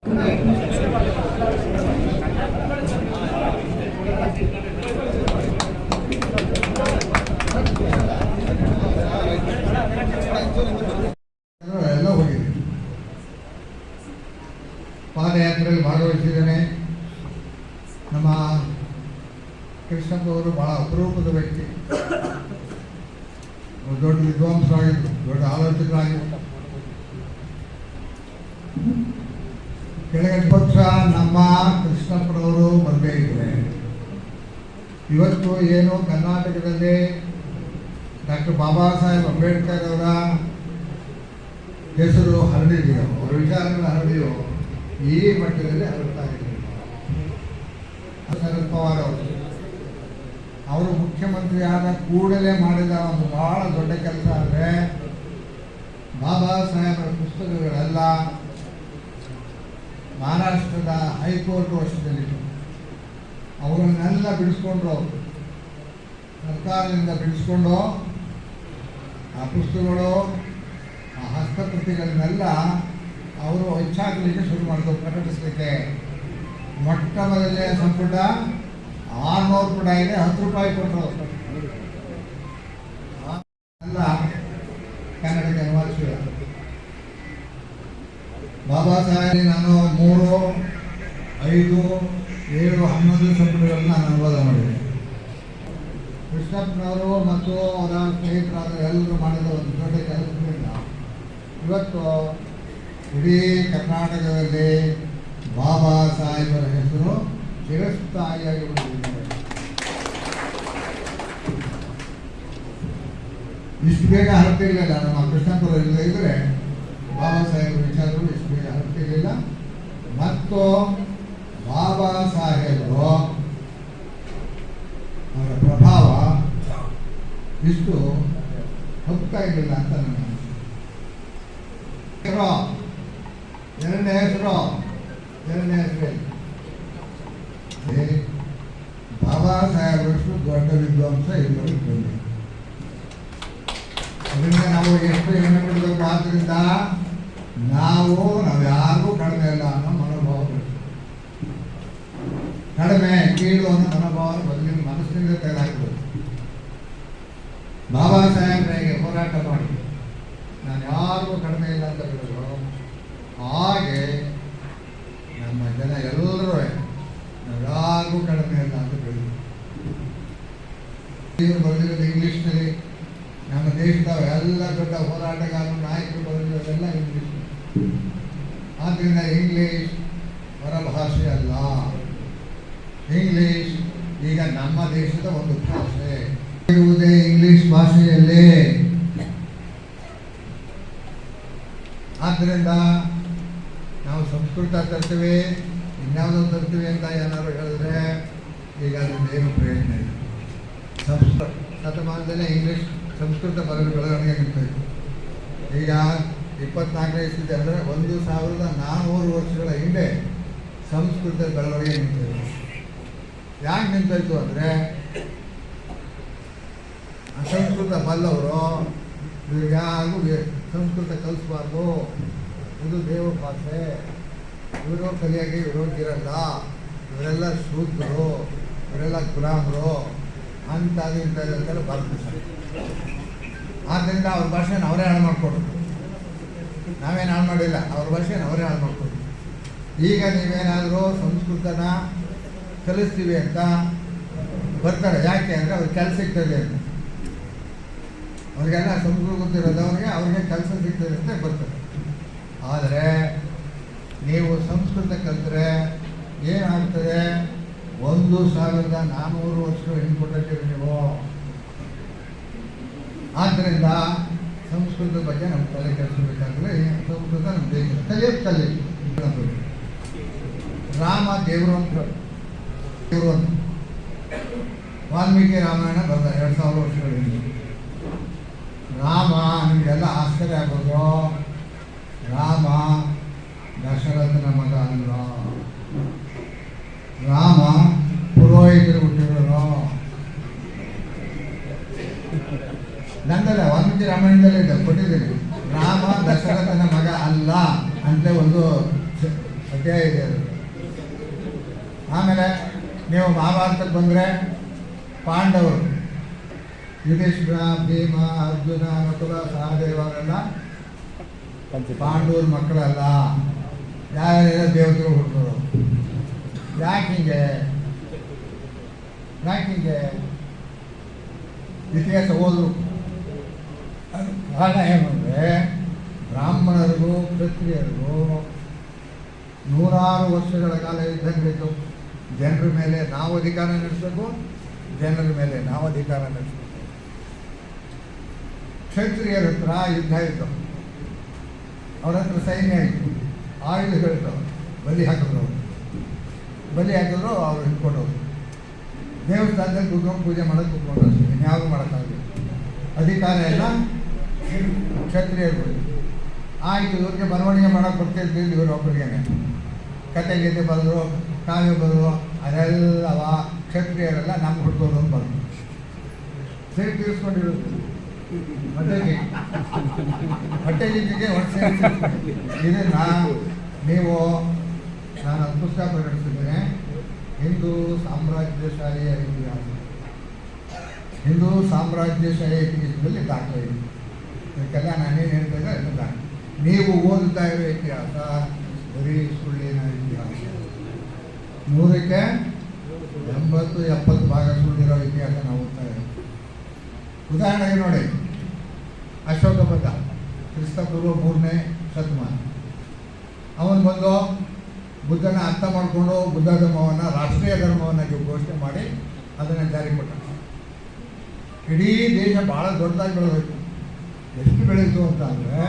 ಎಲ್ಲ ಹೋಗಿದೆ. ಪಾದಯಾತ್ರೆಯಲ್ಲಿ ಭಾಗವಹಿಸಿದ್ದೇನೆ. ನಮ್ಮ ಕೃಷ್ಣಪ್ಪವರು ಬಹಳ ಅಪರೂಪದ ವ್ಯಕ್ತಿ. ದೊಡ್ಡ ವಿದ್ವಾಂಸರಾಗಿದ್ದರು, ದೊಡ್ಡ ಆಲೋಚಕರಾಗಿದ್ದರು. ಕೆಳಗಡೆ ಪಕ್ಷ ನಮ್ಮ ಕೃಷ್ಣಪ್ಪನವರು ಬರಬೇಕಿದೆ. ಇವತ್ತು ಏನು ಕರ್ನಾಟಕದಲ್ಲಿ ಡಾಕ್ಟರ್ ಬಾಬಾ ಸಾಹೇಬ್ ಅಂಬೇಡ್ಕರ್ ಅವರ ಹೆಸರು ಹರಡಿದೆಯೋ, ಅವರ ವಿಚಾರಗಳು ಹರಡಿಯೋ, ಈ ಮಟ್ಟದಲ್ಲಿ ಹರಡ್ತಾ ಇದೆ. ಶರದ್ ಪವಾರ್ ಅವರು ಮುಖ್ಯಮಂತ್ರಿ ಆದ ಕೂಡಲೇ ಮಾಡಿದ ಒಂದು ಬಹಳ ದೊಡ್ಡ ಕೆಲಸ ಅಂದರೆ ಬಾಬಾ ಸಾಹೇಬರ ಪುಸ್ತಕಗಳೆಲ್ಲ ಮಹಾರಾಷ್ಟ್ರದ ಹೈಕೋರ್ಟ್ ವಶದಲ್ಲಿತ್ತು. ಅವುಗಳನ್ನೆಲ್ಲ ಬಿಡಿಸ್ಕೊಂಡ್ರು, ಸರ್ಕಾರದಿಂದ ಬಿಡಿಸ್ಕೊಂಡು ಆ ಪುಸ್ತಕಗಳು, ಆ ಹಸ್ತಪ್ರತಿಗಳನ್ನೆಲ್ಲ ಅವರು ಹೆಚ್ಚಾಗಲಿಕ್ಕೆ ಶುರು ಮಾಡಿದ್ರು, ಪ್ರಕಟಿಸಲಿಕ್ಕೆ. ಮೊಟ್ಟ ಮೊದಲನೇ ಸಂಪುಟ 600 ಪುಟ ಇದೆ, 10 ರೂಪಾಯಿ ಕೊಟ್ಟರು. ಎಲ್ಲ ಕನ್ನಡಕ್ಕೆ ಅನುವಾದಿಸಿದ ಬಾಬಾ ಸಾಹೇಬ್ ನಾನು 3, 5, 7, 11 ಸಂಪುಟಗಳನ್ನ ನಾನು ಅನುವಾದ ಮಾಡಿದೆ. ಕೃಷ್ಣಪ್ಪನವರು ಮತ್ತು ಅವರ ಸ್ನೇಹಿತರಾದ ಎಲ್ಲರೂ ಮಾಡಿದ ಒಂದು ದೊಡ್ಡ ಕೆಲಸದಿಂದ ಇವತ್ತು ಇಡೀ ಕರ್ನಾಟಕದಲ್ಲಿ ಬಾಬಾ ಸಾಹೇಬರ ಹೆಸರು ಚಿರಸ್ಥಾಯಿಯಾಗಿ ಬಂದಿದೆ. ಇಷ್ಟು ಬೇಗ ಹರಡ್ತಿರ್ಲಿಲ್ಲ. ನಮ್ಮ ಕೃಷ್ಣಪ್ಪರು ಇದ್ದರೆ ಬಾಬಾ ಸಾಹೇಬರ ವಿಚಾರಗಳು ಇಷ್ಟು ಬೇಗ ಹರಡ್ತಿರ್ಲಿಲ್ಲ. ಮತ್ತು ಬಾಬಾ ಸಾಹೇಬರು ಅವರ ಪ್ರಭಾವ ಇಷ್ಟು ಹೋಗ್ತಾ ಇರಲಿಲ್ಲ ಅಂತ ನನ್ನ ಎರಡನೇ ಹೆಸರು ಬಾಬಾ ಸಾಹೇಬರಷ್ಟು ದೊಡ್ಡ ವಿದ್ವಾಂಸ ಇಲ್ಲವರಿಗೆ ಬಂದಿದೆ. ಅದರಿಂದ ನಾವು ಎಷ್ಟು ಹೆಮ್ಮೆ ಪಡಬೇಕು. ಆದ್ದರಿಂದ ನಾವು ಯಾರಿಗೂ ಕಡಿಮೆ ಇಲ್ಲ ಅನ್ನೋ ಮನೋಭಾವ, ಕಡಿಮೆ ಕೀಳು ಅನ್ನೋ ಮನೋಭಾವ ಮನಸ್ಸಿನಿಂದ ತೆಗೆದಾಕಬೇಕು. ಬಾಬಾ ಸಾಹೇಬರಿಗೆ ಹೋರಾಟ ಮಾಡಿ ನಾನು ಯಾರಿಗೂ ಕಡಿಮೆ ಇಲ್ಲ ಅಂತ ಹೇಳಿದ್ರು. ಹಾಗೆ ನಮ್ಮ ಜನ ಎಲ್ಲರೂ ನಾವು ಯಾರಿಗೂ ಕಡಿಮೆ ಇಲ್ಲ ಅಂತ ಹೇಳಿದ್ರು. ಬರೆದಿರೋದು ಇಂಗ್ಲೀಷ್ನಲ್ಲಿ. ನಮ್ಮ ದೇಶದ ಎಲ್ಲ ದೊಡ್ಡ ಹೋರಾಟಗಾರರು, ನಾಯಕರು ಬರೆದಿರೋದೆಲ್ಲ ಇಂಗ್ಲೀಷ್. ಆದ್ದರಿಂದ ಇಂಗ್ಲೀಷ್ ಹೊರಭಾಷೆ ಅಲ್ಲ. ಇಂಗ್ಲೀಷ್ ಈಗ ನಮ್ಮ ದೇಶದ ಒಂದು ಭಾಷೆ ಇರುವುದೇ ಇಂಗ್ಲಿಷ್ ಭಾಷೆಯಲ್ಲೇ. ಆದ್ದರಿಂದ ನಾವು ಸಂಸ್ಕೃತ ತರ್ತೀವಿ, ಇನ್ಯಾವುದೋ ತರ್ತೀವಿ ಅಂತ ಏನಾದ್ರು ಹೇಳಿದ್ರೆ ಈಗ ಅದರಿಂದ ಏನು ಪ್ರಯೋಜನ ಇಲ್ಲ. ಶತಮಾನದಲ್ಲೇ ಇಂಗ್ಲೀಷ್ ಸಂಸ್ಕೃತ ಬೆಳವಣಿಗೆ ನಿಂತಿತ್ತು. ಈಗ 24ನೇ ಇಸ್ವಿದೆ ಅಂದರೆ 1400 ವರ್ಷಗಳ ಹಿಂದೆ ಸಂಸ್ಕೃತ ಬೆಳವಣಿಗೆ ನಿಂತಿದೆ. ಯಾಕೆ ನಿಂತಾಯಿತು ಅಂದರೆ ಸಂಸ್ಕೃತ ಬಲ್ಲವರು ಇವ್ರಿಗೆ ಯಾರಿಗೂ ಸಂಸ್ಕೃತ ಕಲಿಸ್ಬಾರ್ದು, ಇದು ದೇವ ಭಾಷೆ, ಇವರು ಕಲಿಯಾಗಿ ಇರೋಗಿರಲ್ಲ, ಇವರೆಲ್ಲ ಶೂದ್ರರು, ಇವರೆಲ್ಲ ಗುಲಾಮರು ಅಂತ ಇಂಥದ್ದೆಲ್ಲ ಬರ್ತಾರೆ. ಆದ್ದರಿಂದ ಅವ್ರ ಭಾಷೆನ ಅವರೇ ಹಾಳು ಮಾಡಿಕೊಡ್ರು. ನಾವೇನು ಹಾಳು ಮಾಡಿಲ್ಲ, ಅವ್ರ ಭಾಷೆನ ಅವರೇ ಹಾಳು ಮಾಡಿಕೊಡ್ರು. ಈಗ ನೀವೇನಾದರೂ ಸಂಸ್ಕೃತನ ಕಲಿಸ್ತೀವಿ ಅಂತ ಬರ್ತಾರೆ. ಯಾಕೆ ಅಂದರೆ ಅವ್ರಿಗೆ ಕೆಲಸ ಸಿಗ್ತದೆ ಅಂತ. ಅವ್ರಿಗೆಲ್ಲ ಸಂಸ್ಕೃತ ಗೊತ್ತಿರೋದವ್ರಿಗೆ ಅವ್ರಿಗೆ ಕೆಲಸ ಸಿಗ್ತದೆ ಅಂತ ಬರ್ತಾರೆ. ಆದರೆ ನೀವು ಸಂಸ್ಕೃತ ಕಲಿತ್ರೆ ಏನಾಗ್ತದೆ? 1400 ವರ್ಷಗಳು ಹಿಂದ್ಕೊಟ್ಟಿರ್ತೀರಿ ನೀವು. ಆದ್ದರಿಂದ ಸಂಸ್ಕೃತದ ಬಗ್ಗೆ ನಮ್ಮ ತಲೆ ಕೆಡಿಸಬೇಕಾದ್ರೆ ಸಂಸ್ಕೃತ ನಮ್ಮ ದೇಶ ಕಲಿ ರಾಮ ದೇವರು ಅಂತ ವಾಲ್ಮೀಕಿ ರಾಮಾಯಣ ಬರೆದ 2000 ವರ್ಷಗಳ ಹಿಂದೆ. ರಾಮ ನಿಮಗೆಲ್ಲ ಆಶ್ಚರ್ಯ ಆಗೋದು, ರಾಮ ದಶರಥನ ಮಗ ಅಲ್ಲ, ರಾಮ ಪುರೋಹಿತರು ಹುಟ್ಟಿರೋರು. ನಂದಲ್ಲ, ವಾಲ್ಮೀಕಿ ರಾಮಾಯಣದಲ್ಲೇ ಇದೆ, ಕೊಟ್ಟಿದ್ದೀನಿ. ರಾಮ ದಶರಥನ ಮಗ ಅಲ್ಲ ಅಂತ ಒಂದು ಅಷ್ಟೇ ಇದೆ ಅದು. ಆಮೇಲೆ ನೀವು ಮಹಾಭಾರತಕ್ಕೆ ಬಂದರೆ ಪಾಂಡವರು ಯುಧಿಷ್ಠಿರ, ಭೀಮ, ಅರ್ಜುನ, ನಕುಲ, ಸಹದೇವ ಅವರೆಲ್ಲ ಪಾಂಡವ್ರ ಮಕ್ಕಳಲ್ಲ, ಯಾರ್ಯಾರ ದೇವತೆಗಳು ಹುಟ್ಟರು. ಯಾಕಿಂಗೆ ಇತಿಹಾಸ ಓದರು. ಅದು ಕಾರಣ ಏನಂದರೆ ಬ್ರಾಹ್ಮಣರಿಗೂ ಕ್ಷತ್ರಿಯರಿಗೂ 100 ವರ್ಷಗಳ ಕಾಲ ಯುದ್ಧ ನಡೀತು. ಜನರ ಮೇಲೆ ನಾವು ಅಧಿಕಾರ ನಡೆಸಬೇಕು, ಜನರ ಮೇಲೆ ನಾವು ಅಧಿಕಾರ ನಡೆಸಬೇಕು. ಕ್ಷತ್ರಿಯರ ಹತ್ರ ಯುದ್ಧ ಇತ್ತು, ಅವ್ರ ಹತ್ರ ಸೈನ್ಯ ಇತ್ತು, ಆಯುಧಗಳಿತ್ತು. ಬಲಿ ಹಾಕಿದ್ರು ಅವ್ರು ಹಿಡ್ಕೊಂಡವ್ರು. ದೇವಸ್ಥಾನದಲ್ಲಿ ಕುತ್ಕೊಂಡು ಪೂಜೆ ಮಾಡೋದು ಕೂತ್ಕೊಂಡ್ರು ಅಷ್ಟೇ, ಇನ್ಯಾವುದು ಮಾಡೋಕ್ಕಾಗಲಿ. ಅಧಿಕಾರ ಎಲ್ಲ ಕ್ಷತ್ರಿಯರು. ಆಯಿತು, ಇವ್ರಿಗೆ ಬರವಣಿಗೆ ಮಾಡೋಕೆ ಬರ್ತಿರ್ತಿದ್ದು ಇವರು ಒಬ್ಬರಿಗೇನೆ. ಕತೆ ಗೀತೆ ಬರೆದ್ರು, ಕಾವ್ಯ ಬರೆದ್ರು, ಅದೆಲ್ಲವ ಕ್ಷತ್ರಿಯರೆಲ್ಲ ನಮ್ಮ ಹುಡ್ಕೋದು ಅಂತ ಬಂದರು. ಸರಿ ತೀರಿಸ್ಕೊಂಡಿರೋದು ಹೊಟ್ಟೆ ಜಿಜ್ಜಿಗೆ ಇದನ್ನು ನೀವು ನಾನು ಪುಸ್ತಕ ಪ್ರಕಟಿಸಿದ್ದೇನೆ. ಹಿಂದೂ ಸಾಮ್ರಾಜ್ಯಶಾಹಿಯ ಇತಿಹಾಸ, ಹಿಂದೂ ಸಾಮ್ರಾಜ್ಯಶಾಹಿ ಇತಿಹಾಸದಲ್ಲಿ ದಾಖಲೆ ಇದೆ. ಇದಕ್ಕೆಲ್ಲ ನಾನೇನು ಹೇಳ್ತಾ ಇದ್ದೆ ಅದನ್ನು ದಾಖಲೆ. ನೀವು ಓದುತ್ತಾ ಇರೋ ಇತಿಹಾಸ ಬರೀ ಸುಳ್ಳಿನ ಇತಿಹಾಸ. 100ಕ್ಕೆ 80-70 ಭಾಗ ಸುಳ್ಳಿರೋ ಇತಿಹಾಸ ನಾವು ಓದ್ತಾ ಇದ್ದೀವಿ. ಉದಾಹರಣೆಗೆ ನೋಡಿ, ಅಶೋಕ ಬದ್ಧ ಕ್ರಿಸ್ತಪೂರ್ವ 3ನೇ ಶತಮಾನ. ಅವನು ಬಂದು ಬುದ್ಧನ ಅರ್ಥ ಮಾಡಿಕೊಂಡು ಬುದ್ಧ ಧರ್ಮವನ್ನು ರಾಷ್ಟ್ರೀಯ ಧರ್ಮವನ್ನಾಗಿ ಘೋಷಣೆ ಮಾಡಿ ಅದನ್ನು ಜಾರಿ ಕೊಟ್ಟ. ಇಡೀ ದೇಶ ಭಾಳ ದೊಡ್ಡದಾಗಿ ಬೆಳೆದೋಯ್ತು. ಎಷ್ಟು ಬೆಳೀತು ಅಂತ ಅಂದರೆ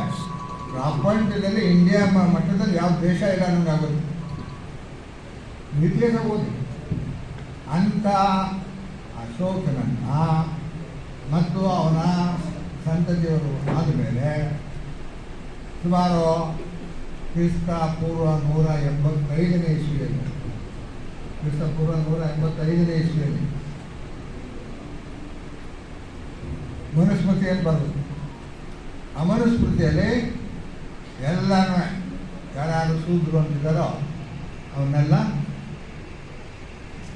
ಪ್ರಪಂಚದಲ್ಲಿ ಇಂಡಿಯಾ ಮಟ್ಟದಲ್ಲಿ ಯಾವ ದೇಶ ಇಲ್ಲ ಅನ್ನೋಂಗಾಗೋದು. ಇತಿಹಾಸ ಓದಿ. ಅಂಥ ಅಶೋಕನನ್ನು ಮತ್ತು ಅವನ ಸಂತತಿಯವರು ಆದಮೇಲೆ ಸುಮಾರು ಕ್ರಿಸ್ತ ಪೂರ್ವ 185ನೇ ಇಸ್ವಿಯಲ್ಲಿ, ಕ್ರಿಸ್ತ ಪೂರ್ವ 185ನೇ ಇಸ್ವಿಯಲ್ಲಿ ಮನುಸ್ಮೃತಿಯಲ್ಲಿ ಬರ್ತದೆ. ಆ ಮನುಸ್ಮೃತಿಯಲ್ಲಿ ಎಲ್ಲನೂ ಯಾರು ಶೂದ್ರು ಅಂತಿದ್ದಾರೋ ಅವನ್ನೆಲ್ಲ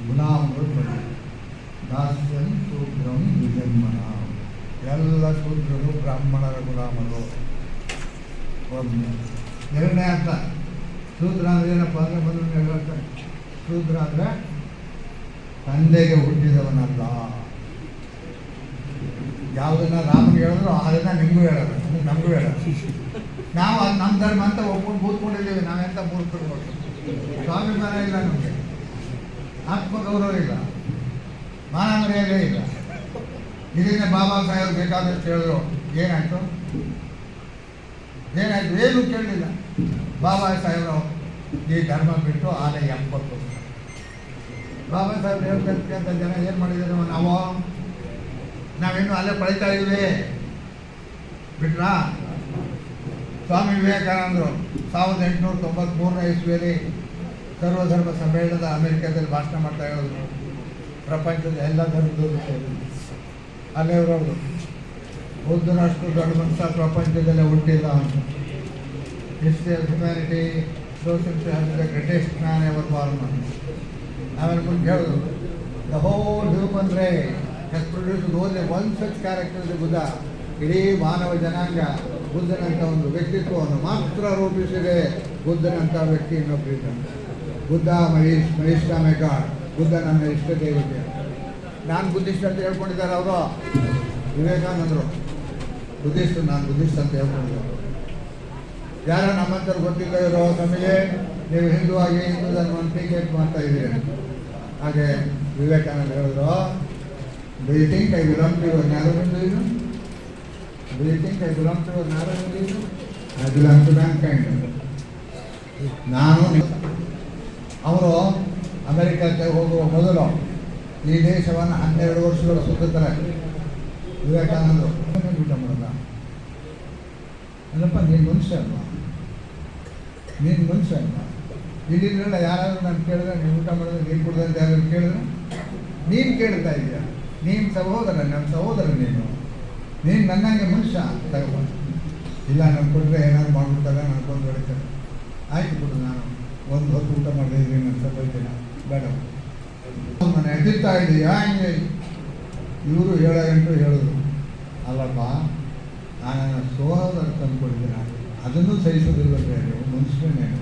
ಗುಲಾಮರು ಬಂದರು. ದಾಸ್ಯನ್ ಶೂದ್ರಂ ವಿಜನ್ಮನ, ಎಲ್ಲ ಶೂದ್ರರು ಬ್ರಾಹ್ಮಣರ ಗುಲಾಮರು. ಎರಡನೇ ಅರ್ಥ ಶೂದ್ರ ಅಂದರೆ ಏನಪ್ಪ ಅಂದರೆ ಮೊದಲು ಹೇಳ್ತಾರೆ, ಶೂದ್ರ ಅಂದರೆ ತಂದೆಗೆ ಹುಟ್ಟಿದವನಲ್ಲ. ಯಾವುದನ್ನ ರಾಮನಿಗೆ ಹೇಳಿದ್ರು ಅದನ್ನು ನಿಮಗೂ ಹೇಳೋದು, ಅಂದರೆ ನಮಗೂ ಹೇಳೋದು. ನಾವು ಅದು ನಮ್ಮ ಧರ್ಮ ಅಂತ ಒಪ್ಕೊಂಡು ಕೂತ್ಕೊಂಡಿದ್ದೀವಿ. ನಾವೆಂತ ಮೂರ್ಖರು. ಸ್ವಾಭಿಮಾನ ಇಲ್ಲ ನಮಗೆ, ಆತ್ಮಗೌರವ ಇಲ್ಲ, ಮಾನ ಮರ್ಯಾದೆ ಇಲ್ಲ. ಇದನ್ನೇ ಬಾಬಾ ಸಾಹೇಬ್ ಬೇಕಾದಷ್ಟು ಹೇಳಿದ್ರು. ಏನಾಯಿತು? ಏನೂ ಕೇಳಲಿಲ್ಲ. ಬಾಬಾ ಸಾಹೇಬರು ಈ ಧರ್ಮ ಬಿಟ್ಟು ಆಲೆ 70 ವರ್ಷ. ಬಾಬಾ ಸಾಹೇಬ್ ಹೇಳ್ತಕ್ಕಂಥ ಜನ ಏನು ಮಾಡಿದ್ದಾರೆ? ನಾವಿನ್ನೂ ಅಲ್ಲೇ ಪಳಿತಾ ಇದ್ದೀವಿ. ಬಿಟ್ರಾ? ಸ್ವಾಮಿ ವಿವೇಕಾನಂದರು 1893ನೇ ಇಸ್ವಿಯಲ್ಲಿ ಸರ್ವಧರ್ಮ ಸಮ್ಮೇಳನದ ಅಮೆರಿಕದಲ್ಲಿ ಭಾಷಣ ಮಾಡ್ತಾ ಹೇಳಿದ್ರು. ಪ್ರಪಂಚದ ಎಲ್ಲ ಧರ್ಮದವರು ಸೇರಿದ್ರು. ಅಲ್ಲೇ ಅವರು ಬುದ್ಧನಷ್ಟು ದೊಡ್ಡ ಮನುಷ್ಯ ಪ್ರಪಂಚದಲ್ಲೇ ಹುಟ್ಟಿಲ್ಲ ಅಂತ. History of humanity social has the greatest man ever born ಅಂತ. ಆಮೇಲೆ ಮುಂದೆ ಹೇಳಿದ್ರು, the whole human race has produced only one such character the Buddha. ಇಡೀ ಮಾನವ ಜನಾಂಗ ಬುದ್ಧನಂಥ ಒಂದು ವ್ಯಕ್ತಿತ್ವವನ್ನು ಮಾತ್ರ ರೂಪಿಸಿದೆ. ಬುದ್ಧನಂಥ ವ್ಯಕ್ತಿ ಇನ್ನೊಬ್ಬರಿದ್ದಾನೆ. ಬುದ್ಧ ಮಹಿಷ್ಠ ಗಾಡ್. ಬುದ್ಧ ನನ್ನ ಇಷ್ಟ ದೇವತೆ. ನಾನು ಬುದ್ಧಿಸ್ಟ್ ಅಂತ ಹೇಳ್ಕೊಂಡಿದ್ದಾರೆ ಅವರು. ವಿವೇಕಾನಂದರು ಬುದ್ಧಿಸ್ಟ್, ನಾನು ಬುದ್ಧಿಸ್ಟ್ ಅಂತ ಹೇಳ್ಕೊಂಡಿದ್ದಾರೆ. ಯಾರೋ ನಮ್ಮಂಥವ್ರು ಗೊತ್ತಿಲ್ಲ ಇರೋ ತಮಗೆ ನೀವು ಹಿಂದೂ ಆಗಿ ಹಿಂದೂ ಧರ್ಮವನ್ನು ಟೀಕೆ ಮಾಡ್ತಾ ಇದ್ದೀರಿ. ಹಾಗೆ ವಿವೇಕಾನಂದ ಹೇಳಿದ್ರು, do you think I belong to your narrow Hinduism? Do you think I belong to your narrow Hinduism? I belong to mankind. ನಾನು ಅವರು ಅಮೆರಿಕಕ್ಕೆ ಹೋಗುವ ಮೊದಲು ಈ ದೇಶವನ್ನು 12 ವರ್ಷಗಳು ಸುತ್ತುತ್ತಾರೆ ವಿವೇಕಾನಂದರು. ಊಟ ಮಾಡಲ್ಲ ಅಲ್ಲಪ್ಪ, ನೀನು ಮನುಷ್ಯ ಅಲ್ವಾ? ನೀನು ಮನುಷ್ಯ ಅಲ್ವಾ? ಇಲ್ಲಿಲ್ಲ ಯಾರಾದರೂ ನಾನು ಕೇಳಿದ್ರೆ ನೀವು ಊಟ ಮಾಡಿದ್ರೆ ನೀರು ಕುಡಿದ್ರೆ ಅಂತ ಯಾರಾದ್ರು ಕೇಳಿದ್ರೆ ನೀನು ಕೇಳ್ತಾ ಇದೆಯಾ? ನೀನು ಸಹೋದರ, ನನ್ನ ಸಹೋದರ ನೀನು ನನ್ನಂಗೆ ಮನುಷ್ಯ ತಗೋಬಾರ್ದು. ಇಲ್ಲ ನಾನು ಕೊಟ್ಟರೆ ಏನಾದ್ರು ಮಾಡ್ಬಿಡ್ತಾರೆ, ನಾನು ಕೊಂಡು ಹೊಡಿತಾರೆ. ಆಯಿತು ಕೊಡು, ನಾನು ಒಂದು ಹೊತ್ತು ಊಟ ಮಾಡದೇ ಇದ್ದೀನಿ ಅಂತ ಬೈತೀನಿ, ಬೇಡ ನಾನು ಎದ್ದಿರ್ತಾ ಇದೆಯಾ ಹಿಂಗೆ. ಇವರು 7 ಗಂಟೆ ಹೇಳಿದ್ರು, ಅಲ್ಲಪ್ಪ ನಾನು ನನ್ನ ಸೋದರ ತಂದುಕೊಡ್ತೀನಿ, ಅದನ್ನು ಸಹಿಸೋದಿಲ್ಲ ನೀವು ಮನುಷ್ಯನೇನು.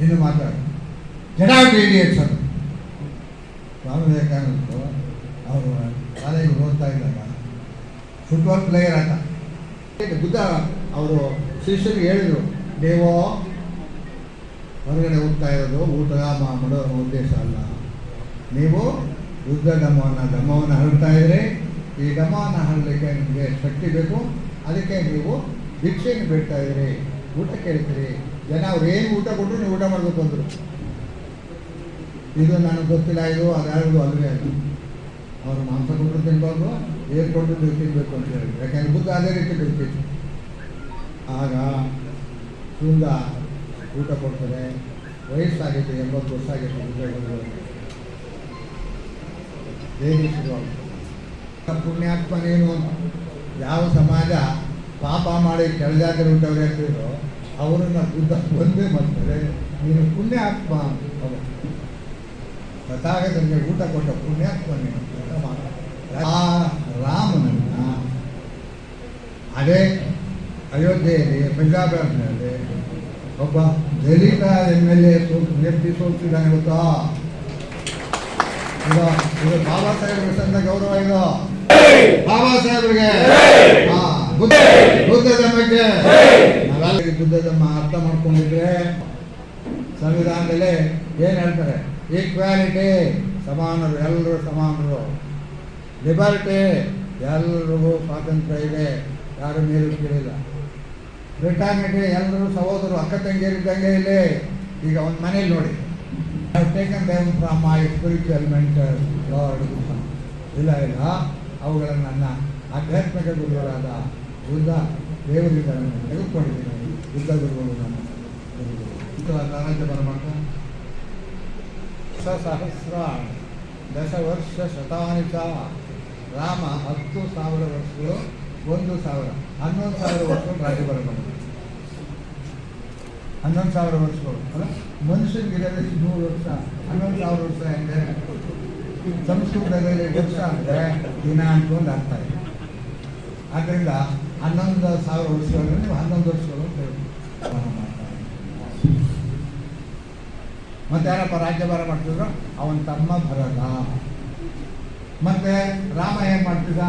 ಇನ್ನು ಮಾತಾಡಿ ಜಡಾಟಿ ಇಡಿಯಟ್ಸ್ ಅದು. ಸ್ವಾಮಿ ವಿವೇಕಾನಂದರು ಅವರು ಕಾಲೇಜಿಗೆ ಓದ್ತಾ ಇದ್ದಾಗ ಫುಟ್ಬಾಲ್ ಪ್ಲೇಯರ್ ಅಂತ ಬುದ್ಧ ಅವರು ಶಿಷ್ಯರಿಗೆ ಹೇಳಿದರು, ನೀವು ಹೊರಗಡೆ ಹೋಗ್ತಾ ಇರೋದು ಊಟ ಮಾಡೋ ಉದ್ದೇಶ ಅಲ್ಲ, ನೀವು ಯುದ್ಧ ಧಮ್ಮವನ್ನು ಹರಡ್ತಾ ಇದ್ರಿ. ಈ ಧಮ್ಮವನ್ನು ಹರಡಲಿಕ್ಕೆ ನಿಮಗೆ ಶಕ್ತಿ ಬೇಕು, ಅದಕ್ಕೆ ನೀವು ಭಿಕ್ಷೆಯನ್ನು ಬೇಡ್ತಾ ಇದ್ರಿ, ಊಟ ಕೇಳ್ತೀರಿ. ಜನ ಅವ್ರು ಏನು ಊಟ ಕೊಟ್ಟರು ನೀವು ಊಟ ಮಾಡಬೇಕು ಅಂದರು. ಇದು ನನಗೆ ಗೊತ್ತಿಲ್ಲ, ಇದು ಅದ್ಯಾವುದು ಅಲ್ವೇ ಅದು. ಅವರು ಮಾಂಸ ಕೊಟ್ಟರು ತಿನ್ಬಾರ್ದು, ಏರು ಕೊಟ್ಟರು ತಿನ್ನಬೇಕು ಅಂತ ಹೇಳಿದ್ರು. ಯಾಕೆಂದ್ರೆ ಬುದ್ಧ ಅದೇ ರೀತಿ ಬಿಡ್ತಿತ್ತು. ಆಗ ಸುಂದ ಊಟ ಕೊಡ್ತಾರೆ. ವಯಸ್ಸಾಗಿತ್ತು, 80 ವರ್ಷ ಆಗಿತ್ತು ಬುದ್ಧ. ಹೇಗೆ ಶುರುವಾಗುತ್ತೆ ಪುಣ್ಯಾತ್ಮನೇನು ಅಂತ. ಯಾವ ಸಮಾಜ ಪಾಪ ಮಾಡಿ ಕೆಳಜಾತಿ ಊಟವ್ರು ಹೇಳ್ತಿದ್ರು ಅವರನ್ನು ಬುದ್ಧ ಒಂದೇ ಮಾಡ್ತಾರೆ, ನೀನು ಪುಣ್ಯಾತ್ಮ ಅವರು ತಥಾಗತನಿಗೆ ಊಟ ಕೊಟ್ಟ ಪುಣ್ಯಾತ್ಮನೇನು ಆ ರಾಮನನ್ನು ಅದೇ ಅಯೋಧ್ಯೆಯಲ್ಲಿ ಪಂಜಾಬ್ನಲ್ಲಿ ಒಬ್ಬ ದಲಿತ MLA ಸೋಲ್ತಿದ್ದಾನೆ ಗೊತ್ತಾ. ಇದು ಬಾಬಾ ಸಾಹೇಬ್ರಿಗೆ ಸಂದ ಗೌರವ. ಇದು ಬಾಬಾ ಸಾಹೇಬ್ರಿಗೆ ಬುದ್ಧ ಧರ್ಮಕ್ಕೆ ನಾವೆಲ್ಲ ಬುದ್ಧ ಧರ್ಮ ಅರ್ಥ ಮಾಡ್ಕೊಂಡಿದ್ರೆ ಸಂವಿಧಾನದಲ್ಲಿ ಏನು ಹೇಳ್ತಾರೆ, ಈಕ್ವಾಲಿಟಿ ಸಮಾನರು, ಎಲ್ಲರೂ ಸಮಾನರು. ಲಿಬರ್ಟಿ ಎಲ್ಲರಿಗೂ ಸ್ವಾತಂತ್ರ್ಯ ಇದೆ, ಯಾರು ಮೇಲೂ ಕೇಳಿಲ್ಲ. ಫ್ರೆಟರ್ನಿಟಿ ಎಲ್ಲರೂ ಸಹೋದರು, ಅಕ್ಕ ತಂಗಿಯರಿದ್ದಂಗೆ ಇಲ್ಲಿ. ಈಗ ಒಂದು ಮನೇಲಿ ನೋಡಿ, taken them from my spiritual mentor lord. ಇಲ್ಲ ಅವುಗಳನ್ನು ನನ್ನ ಆಧ್ಯಾತ್ಮಿಕ ಗುರುಗಳಾದ ಬುದ್ಧ ದೇವರಿಂದ ತೆಗೆದುಕೊಂಡಿದ್ದೀನಿ. ಬುದ್ಧ ಗುರುಗಳು ನನ್ನ ಗುರುಗಳು. ಬರಮಾಟ ಸಹಸ್ರಾಣಿ ದಶವರ್ಷ ಶತಾನಿ ಚ. ರಾಮ 10,000 ವರ್ಷಗಳು, 1,000 11,000 ವರ್ಷಗಳು ರಾಜ್ಯ ಬರಬಾರ್ದು. 11,000 ವರ್ಷಗಳು ಅಲ್ಲ, ಮನುಷ್ಯನಿಗಿರೋದು 100 ವರ್ಷ. 11,000 ವರ್ಷ ಅಂದರೆ ಸಂಸ್ಕೃತದಲ್ಲಿ ವರ್ಷ ಅಂದರೆ ದಿನ ಅಂತ ಒಂದು ಅರ್ಥ ಇದೆ. ಆದ್ದರಿಂದ 11,000 ವರ್ಷಗಳಲ್ಲಿ ನೀವು 11 ವರ್ಷಗಳು ಮತ್ತೆ ಯಾರಪ್ಪ ರಾಜ್ಯಭಾರ ಮಾಡ್ತಿದ್ರು, ಅವನ ತಮ್ಮ ಭರತ. ಮತ್ತೆ ರಾಮ ಏನು ಮಾಡ್ತಿದ್ದ,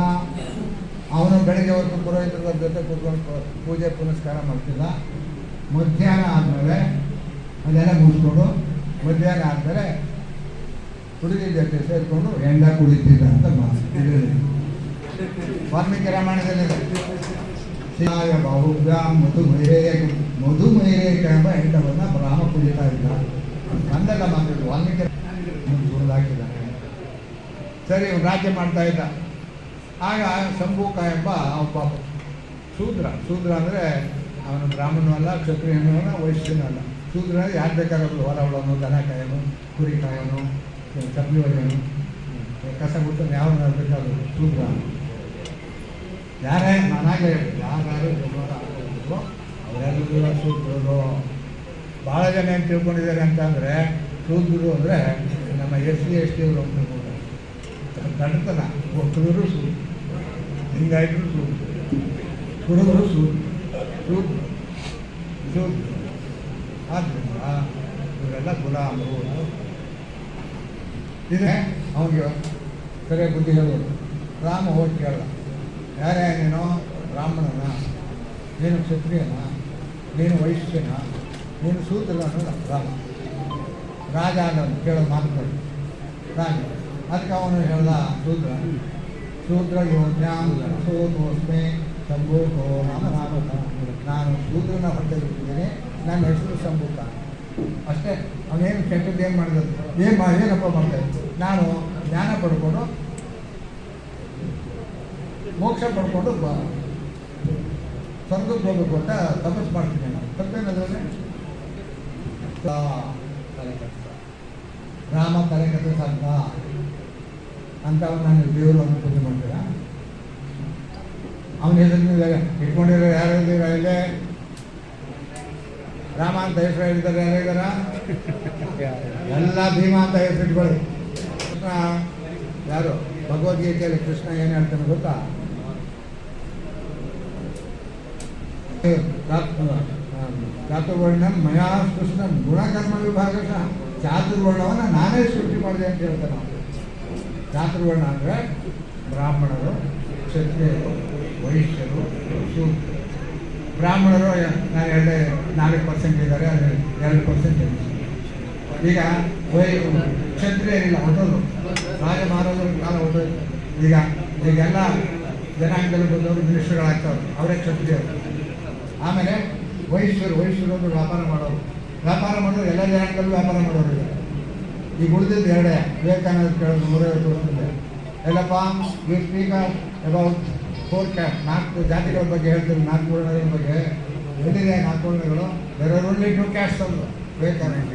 ಅವನು ಬೆಳಗ್ಗೆ ಹೊತ್ತು ಪುರೋಹಿತರ ಜೊತೆ ಕೂತ್ಕೊಂಡು ಪೂಜೆ ಪುನಸ್ಕಾರ ಮಾಡ್ತಿದ್ದ. ಮಧ್ಯಾಹ್ನ ಆದಮೇಲೆ ಅದೆಲ್ಲ ಮುಗಿಸ್ಕೊಂಡು ಮಧ್ಯಾಹ್ನ ಆದಮೇಲೆ ಹುಡುಗಿ ಜೊತೆ ಸೇರಿಕೊಂಡು ಹೆಂಡ ಕುಡಿತಿದ್ದ ಅಂತ ಮಾತು ವಾಲ್ಮೀಕಿ ರಾಮಾಯಣದಲ್ಲಿ. ಬಾಹುಭ್ಯಾಂ ಮಧುಮೈರೇಕ ಎಂಬ ಹೆಂಡವನ್ನು ರಾಮ ಕುಡಿತಾ ಇದ್ದ. ನಂದೆಲ್ಲ ಮಾತಾಡಿದ್ರು, ವಾಲ್ಮೀಕಿ ಹಾಕಿದ್ದಾನೆ. ಸರಿ, ರಾಜ್ಯ ಮಾಡ್ತಾ ಇದ್ದ. ಆಗ ಶಂಭೂಕ ಎಂಬ ಒಬ್ಬ ಶೂದ್ರ ಅಂದರೆ ಅವನು ಬ್ರಾಹ್ಮಣನೂ ಅಲ್ಲ, ಕ್ಷತ್ರಿಯನೂ ಅಲ್ಲ, ವೈಶ್ಯನೂ ಅಲ್ಲ. ಶೂದ್ರ ಯಾರು ಬೇಕಾದ್ರು ಹೊಲ ಉಳೋನು, ದನ ಕಾಯೋನು, ಕುರಿ ಕಾಯೋನು, ಕಬ್ಬಿ ಹೊಡೆಯೋನು, ಕಸ ಬಿಟ್ಟು ಯಾವ ಬೇಕಾದ್ರು ಶೂದ್ರ. ಯಾರೇ ನಾನಾಗಲೇ ಹೇಳಿ, ಯಾರು ಆಗಿದ್ರು ಅವರೆಲ್ಲರೂ ಶೂದ್ರರು. ಭಾಳ ಜನ ಏನು ತಿಳ್ಕೊಂಡಿದ್ದಾರೆ ಅಂತಂದರೆ, ಶೂದ್ರರು ಅಂದರೆ ನಮ್ಮ SC ST ಅವರು ಅಂತ ತಿಳ್ಕೊಂಡ್ರೆ ದಡ್ಡತನ. ಒಕ್ಕಲರು ಸೂದ್ರು, ಹಿಂಗಾಯ್ತರು ಸೂದ್ರು, ಕುರುಬರು ಸೂದ್ರು. ಆದ್ದರಿಂದ ಇವರೆಲ್ಲ ಗುಲಾಮರು. ಇದೆ ಅವನಿಗೆ ಸರಿಯಾಗಿ ಬುದ್ಧಿ ಹೇಳೋದು. ರಾಮ ಹೋಗಿ ಕೇಳ, ಯಾರೇ ನೀನು ಬ್ರಾಹ್ಮಣನ, ನೀನು ಕ್ಷತ್ರಿಯನ, ನೀನು ವೈಶ್ಯನ, ನೀನು ಶೂದ್ರನ ಅನ್ನೋದು ರಾಮ. ರಾಜ ಅನ್ನೋದು ಕೇಳೋದು ಮಾತುಗಳು ರಾಜ. ಅದಕ್ಕೆ ಅವನು ಹೇಳ್ದ, ಶೂದ್ರ ಯೋಜ್ಞಾಂ ಸೋಸ್ಮೆ ಶಂಭೂಕೋ ನಾಮ ನಾಮಕ. ನಾನು ಶೂದ್ರನ ಹೊಟ್ಟೆಲಿಟ್ಟಿದ್ದೀನಿ, ನನ್ನ ಹೆಸರು ಶಂಭೂಕ ಅಷ್ಟೇ. ಅವನೇನು ಕೆಟ್ಟದ್ದು ಏನು ಮಾಡಿದ್ರು, ಏನಪ್ಪ ಮಾಡ್ತಾಯಿತ್ತು, ನಾನು ಜ್ಞಾನ ಪಡ್ಕೊಂಡು ಮೋಕ್ಷ ಪಡ್ಕೊಂಡು ಸ್ವರ್ಗಕ್ಕೆ ಹೋಗ್ಬೇಕು ಅಂತ ತಪಸ್ಸು ಮಾಡ್ತೀನಿ. ನಾನು ತಪ್ಪೇನದ್ರಲ್ಲಿ ರಾಮ ತಲೆ ಕಥೆ ಸಾಧ್ಯ ಅಂತ ನಾನು ದೇವರು ಅಂತ ಪೂಜೆ ಮಾಡ್ತೀರಾ? ಅವನ ಹೆಸರು ಇಟ್ಕೊಂಡಿರೋ ಯಾರು ಇದ್ದೀರಾ? ಇಲ್ಲೇ ರಾಮ ಅಂತ ಹೆಸರು ಹೇಳಿದ್ದಾರೆ, ಯಾರಿಗಾರ ಎಲ್ಲ ಭೀಮ ಅಂತ ಹೆಸರಿಟ್ಕೊಳ್ಳಿ. ಕೃಷ್ಣ ಯಾರು ಭಗವದ್ಗೀತೆಯಲ್ಲಿ ಕೃಷ್ಣ ಏನು ಹೇಳ್ತಾನೆ ಗೊತ್ತಾ? ಚಾತುರ್ವರ್ಣಂ ಮಯಾ ಕೃಷ್ಣಂ ಗುಣಕರ್ಮ ವಿಭಾಗಶಃ. ಚಾತುರ್ವರ್ಣವನ್ನು ನಾನೇ ಸೃಷ್ಟಿ ಮಾಡಿದೆ ಅಂತ ಹೇಳ್ತಾನೆ ನಾವು. ಚಾತುರ್ವರ್ಣ ಅಂದರೆ ಬ್ರಾಹ್ಮಣರು, ಕ್ಷತ್ರಿಯರು, ವೈಶ್ಯರು, ಶೂದ್ರರು. ಬ್ರಾಹ್ಮಣರು ನಾನು ಹೇಳಿದೆ 4% ಇದ್ದಾರೆ, ಅದು 2%. ಈಗ ಕ್ಷತ್ರಿಯರಿಲ್ಲ, ಹೊಟ್ಟೋದು ರಾಜ ಮಹಾರಾಜರ ಕಾಲ ಹೊಟ್ಟೋದು. ಈಗೆಲ್ಲ ಜನಾಂಗದಲ್ಲಿ ಬಂದವರು ಮಿನಿಸ್ಟರ್ಗಳಾಗ್ತವ್ರು, ಅವರೇ ಕ್ಷತ್ರಿಯರು. ಆಮೇಲೆ ವೈಶ್ಯರು ಒಂದು ವ್ಯಾಪಾರ ಮಾಡೋರು ಎಲ್ಲ ಜನಾಂಗದಲ್ಲೂ ವ್ಯಾಪಾರ ಮಾಡೋರು. ಈಗ ಉಳಿದಿದ್ದು ಎರಡೇ. ವಿವೇಕಾನಂದ ಕೇಳೋದು 150 ವರ್ಷದಿಂದ ಎಲ್ಲಪ್ಪ ಯು ಸ್ಪೀಕ್ ಅಬೌಟ್ 4 ಕ್ಯಾಸ್ಟ್, 4 ಜಾತಿಗಳ ಬಗ್ಗೆ ಹೇಳ್ತೀವಿ, 4 ವರ್ಣಗಳ ಬಗ್ಗೆ ಎಲ್ಲಿದೆ 4 ವರ್ಣಗಳು? ದೇರ್ ಆರ್ ಓನ್ಲಿ 2 ಕ್ಯಾಸ್ಟ್ ಅಂದರು ವಿವೇಕಾನಂದ.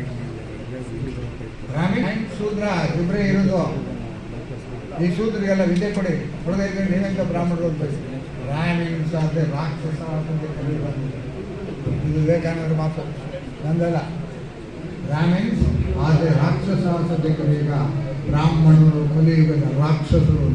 ಬ್ರಾಹ್ಮಣ ಶೂದ್ರ ಇಬ್ಬರೇ ಇರೋದು. ಈ ಶೂದ್ರಿಗೆಲ್ಲ ವಿದ್ಯೆ ಕೊಡಿ, ಹೊಡೆದ ನೀವೆಂತ ಬ್ರಾಹ್ಮಣರು ಅಂತ. ಬ್ರಾಹ್ಮಿನ್ಸ್ ಆದರೆ ರಾಕ್ಷಸ ಅಂತ ಕಲಿಬಾರ್ದು. ಇದು ವಿವೇಕಾನಂದರ ಮಾತು, ನಂದಲ್ಲ. ಬ್ರಾಹ್ಮಿನ್ಸ್ ಆದರೆ ರಾಕ್ಷಸ ಅಂತ ಕಲಿಯುಗ, ಬ್ರಾಹ್ಮಣರು ಕಲಿಯುಗದ ರಾಕ್ಷಸರು.